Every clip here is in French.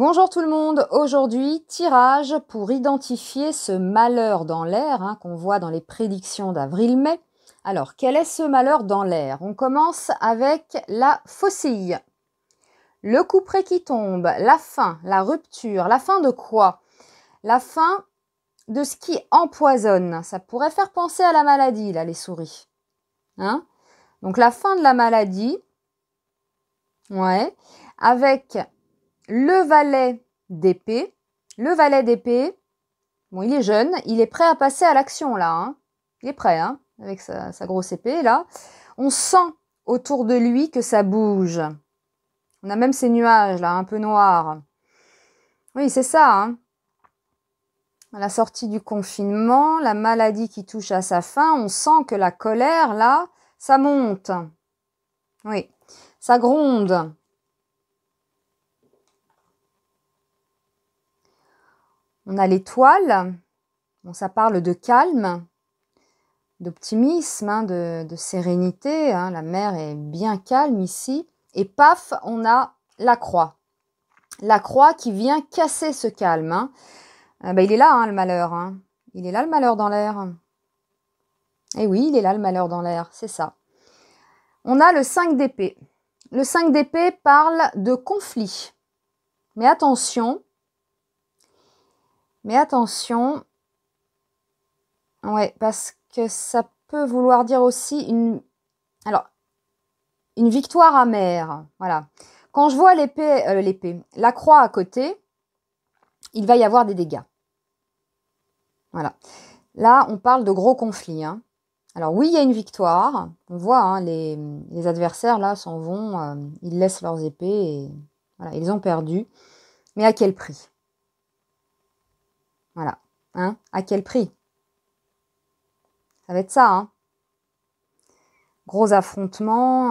Bonjour tout le monde, aujourd'hui tirage pour identifier ce malheur dans l'air qu'on voit dans les prédictions d'avril-mai. Alors quel est ce malheur dans l'air? On commence avec la faucille. Le couperet qui tombe, la fin, la rupture, la fin de quoi? La fin de ce qui empoisonne. Ça pourrait faire penser à la maladie, là, les souris. Donc la fin de la maladie, ouais, avec le valet d'épée. Le valet d'épée, bon, il est jeune, il est prêt à passer à l'action, là. Il est prêt, avec sa grosse épée, là. On sent autour de lui que ça bouge. On a même ces nuages, là, un peu noirs. Oui, c'est ça, À la sortie du confinement, la maladie qui touche à sa fin, on sent que la colère, là, ça monte. Oui, ça gronde. On a l'étoile, bon, ça parle de calme, d'optimisme, de sérénité. La mer est bien calme ici. Et paf, on a la croix. La croix qui vient casser ce calme. Il est là, le malheur. Il est là, le malheur dans l'air. Eh oui, il est là, le malheur dans l'air, c'est ça. On a le 5 d'épée. Le 5 d'épée parle de conflit. Mais attention, ouais, parce que ça peut vouloir dire aussi une victoire amère. Voilà. Quand je vois la croix à côté, il va y avoir des dégâts. Voilà. Là, on parle de gros conflits. Alors oui, il y a une victoire. On voit, les adversaires là s'en vont, ils laissent leurs épées et voilà, ils ont perdu. Mais à quel prix? Voilà. À quel prix? Ça va être ça, Gros affrontement,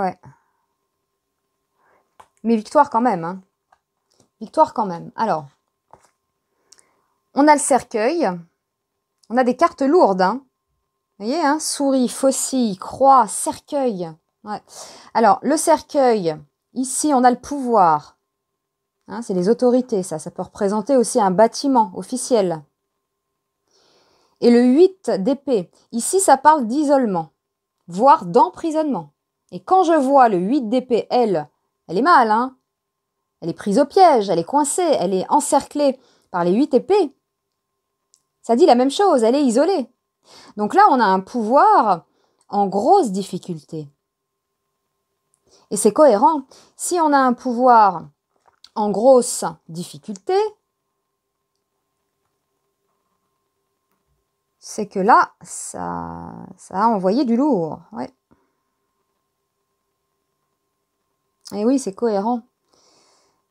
ouais. Mais victoire quand même, Victoire quand même. Alors, on a le cercueil. On a des cartes lourdes, Vous voyez, souris, faucille, croix, cercueil. Ouais. Alors, le cercueil, ici, on a le pouvoir. C'est les autorités, ça. Ça peut représenter aussi un bâtiment officiel. Et le 8 d'épée, ici, ça parle d'isolement, voire d'emprisonnement. Et quand je vois le 8 d'épée, elle est mal, Elle est prise au piège, elle est coincée, elle est encerclée par les 8 épées. Ça dit la même chose, elle est isolée. Donc là, on a un pouvoir en grosse difficulté. Et c'est cohérent. Si on a un pouvoir en grosse difficulté, c'est que là, ça a envoyé du lourd. Ouais. Et oui, c'est cohérent.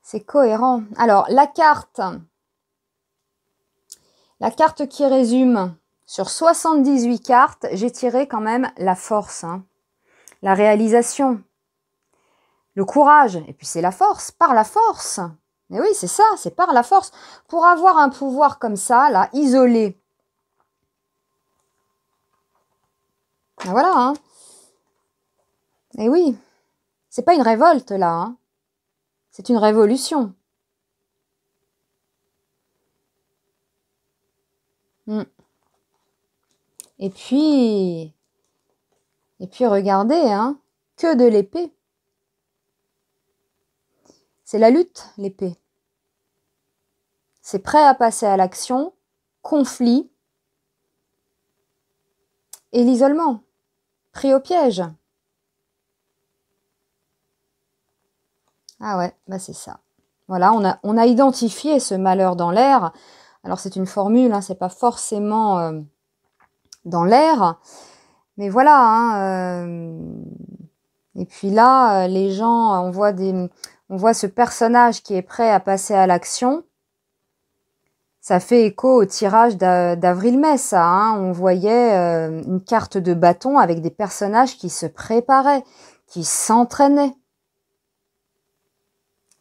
C'est cohérent. Alors, la carte qui résume sur 78 cartes, j'ai tiré quand même la force, la réalisation, le courage. Et puis c'est la force, par la force. Mais oui, c'est ça, c'est par la force. Pour avoir un pouvoir comme ça, là, isolé. Ben voilà, Et oui, c'est pas une révolte, là, C'est une révolution. Et puis regardez, que de l'épée. C'est la lutte, l'épée. C'est prêt à passer à l'action, conflit et l'isolement, pris au piège. Ah ouais, c'est ça. Voilà, on a identifié ce malheur dans l'air. Alors c'est une formule, c'est pas forcément dans l'air. Mais voilà, et puis là, les gens, on voit ce personnage qui est prêt à passer à l'action. Ça fait écho au tirage d'avril-mai, ça. On voyait une carte de bâton avec des personnages qui se préparaient, qui s'entraînaient.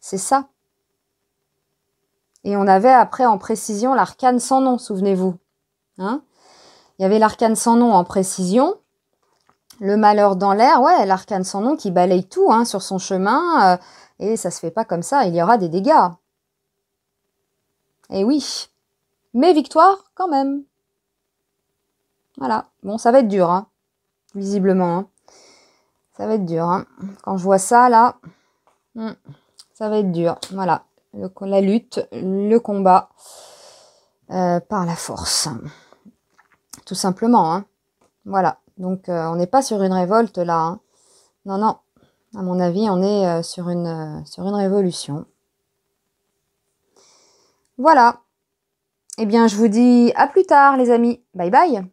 C'est ça. Et on avait après en précision l'arcane sans nom, souvenez-vous. Il y avait l'arcane sans nom en précision. Le malheur dans l'air, ouais, l'arcane sans nom qui balaye tout sur son chemin. Et ça se fait pas comme ça, il y aura des dégâts. Et oui, mais victoire quand même. Voilà, bon, ça va être dur, hein, visiblement. Hein. Ça va être dur. Hein. Quand je vois ça, là, ça va être dur. Voilà, la lutte, le combat par la force. Tout simplement. Hein. Voilà, donc on n'est pas sur une révolte, là. Hein. Non, non, à mon avis, on est sur une révolution. Voilà. Eh bien, je vous dis à plus tard, les amis. Bye bye.